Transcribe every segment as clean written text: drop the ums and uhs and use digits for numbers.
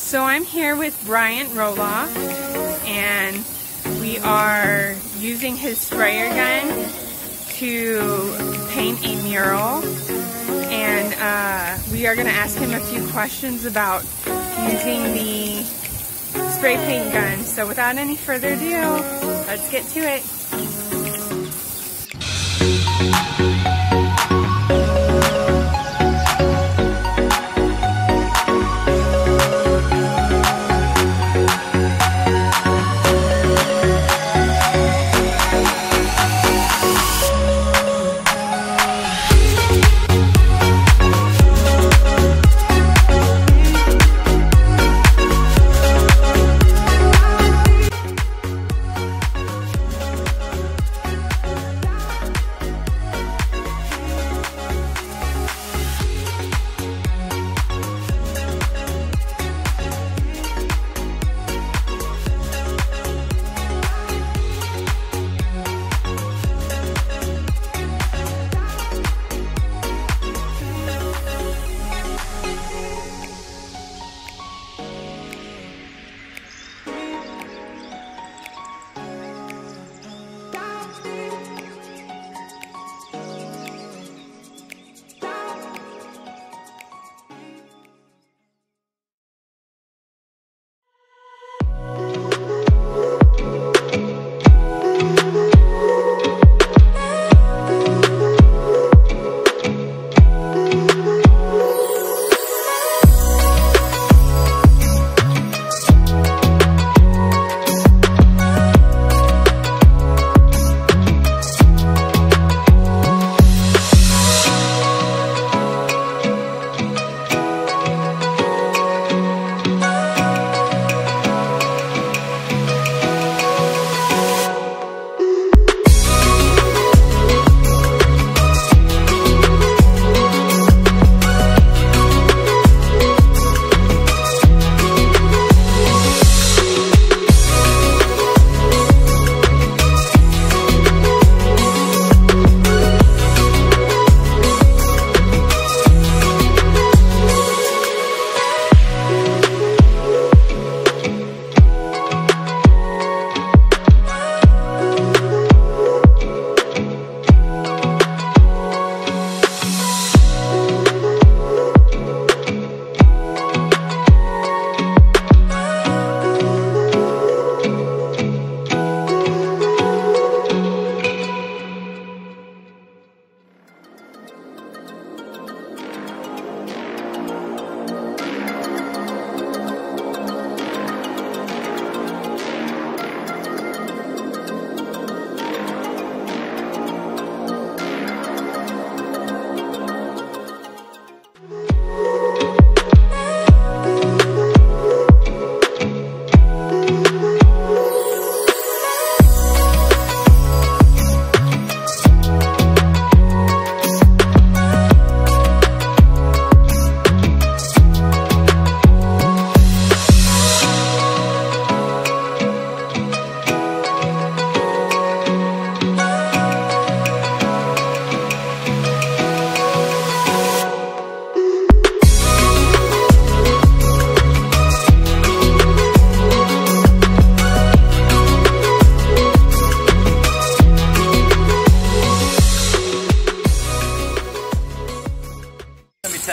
So I'm here with Bryant Roloff, and we are using his sprayer gun to paint a mural, and we are going to ask him a few questions about using the spray paint gun. So without any further ado, let's get to it.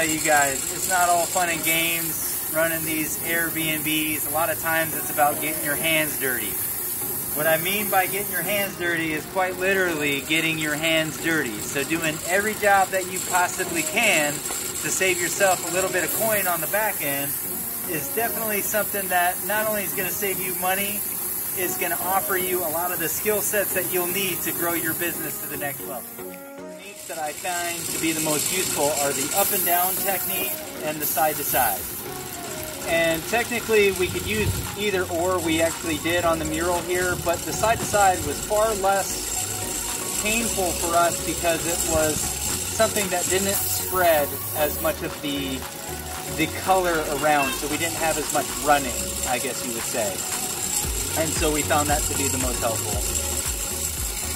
You guys, it's not all fun and games running these Airbnbs. A lot of times it's about getting your hands dirty. What I mean by getting your hands dirty is quite literally getting your hands dirty. So doing every job that you possibly can to save yourself a little bit of coin on the back end is definitely something that not only is going to save you money, is going to offer you a lot of the skill sets that you'll need to grow your business to the next level. That I find to be the most useful are the up and down technique and the side to side. And technically we could use either or. We actually did on the mural here, but the side to side was far less painful for us because it was something that didn't spread as much of the color around, so we didn't have as much running, I guess you would say. And so we found that to be the most helpful.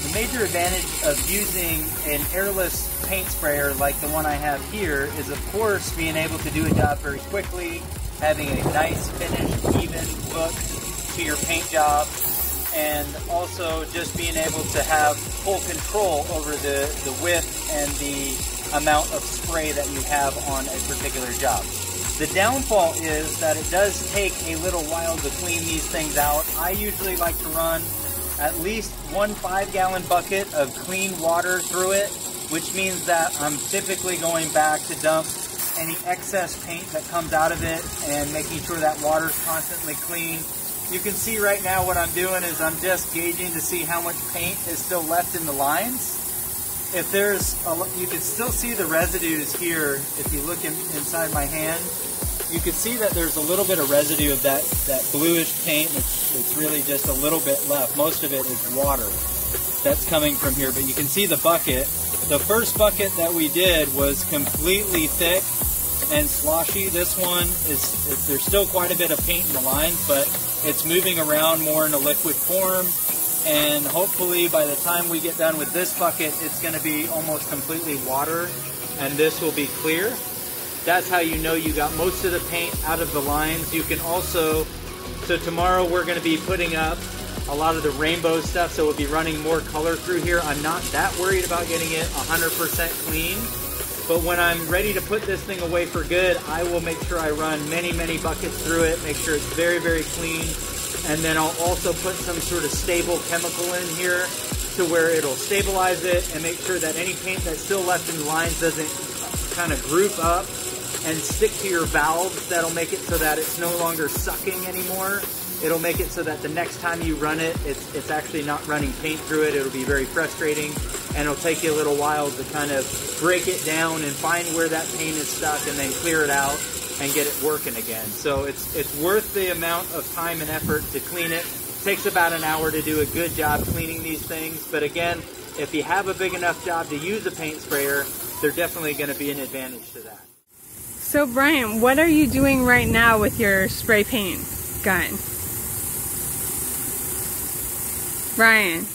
The The major advantage of using an airless paint sprayer like the one I have here is, of course, being able to do a job very quickly, having a nice finished, even look to your paint job, and also just being able to have full control over the width and the amount of spray that you have on a particular job. The downfall is that it does take a little while to clean these things out. I usually like to run at least one 5-gallon bucket of clean water through it, which means that I'm typically going back to dump any excess paint that comes out of it and making sure that water's constantly clean. You can see right now what I'm doing is I'm just gauging to see how much paint is still left in the lines. If there's you can still see the residues here. If you look inside my hand, you can see that there's a little bit of residue of that bluish paint. It's really just a little bit left. Most of it is water that's coming from here, but you can see the bucket. The first bucket that we did was completely thick and sloshy. This one there's still quite a bit of paint in the lines, but it's moving around more in a liquid form, and hopefully by the time we get done with this bucket, it's going to be almost completely water, and this will be clear. That's how you know you got most of the paint out of the lines. You can also, so tomorrow we're going to be putting up a lot of the rainbow stuff, so we'll be running more color through here. I'm not that worried about getting it 100% clean, but when I'm ready to put this thing away for good, I will make sure I run many buckets through it, make sure it's very clean, and then I'll also put some sort of stable chemical in here to where it'll stabilize it and make sure that any paint that's still left in the lines doesn't kind of group up and stick to your valves. That'll make it so that it's no longer sucking anymore. It'll make it so that the next time you run it, it's actually not running paint through it. It'll be very frustrating, and it'll take you a little while to kind of break it down and find where that paint is stuck and then clear it out and get it working again. So it's worth the amount of time and effort to clean it. It takes about an hour to do a good job cleaning these things, but again, if you have a big enough job to use a paint sprayer, they're definitely going to be an advantage to that. So Brian, what are you doing right now with your spray paint gun? Brian.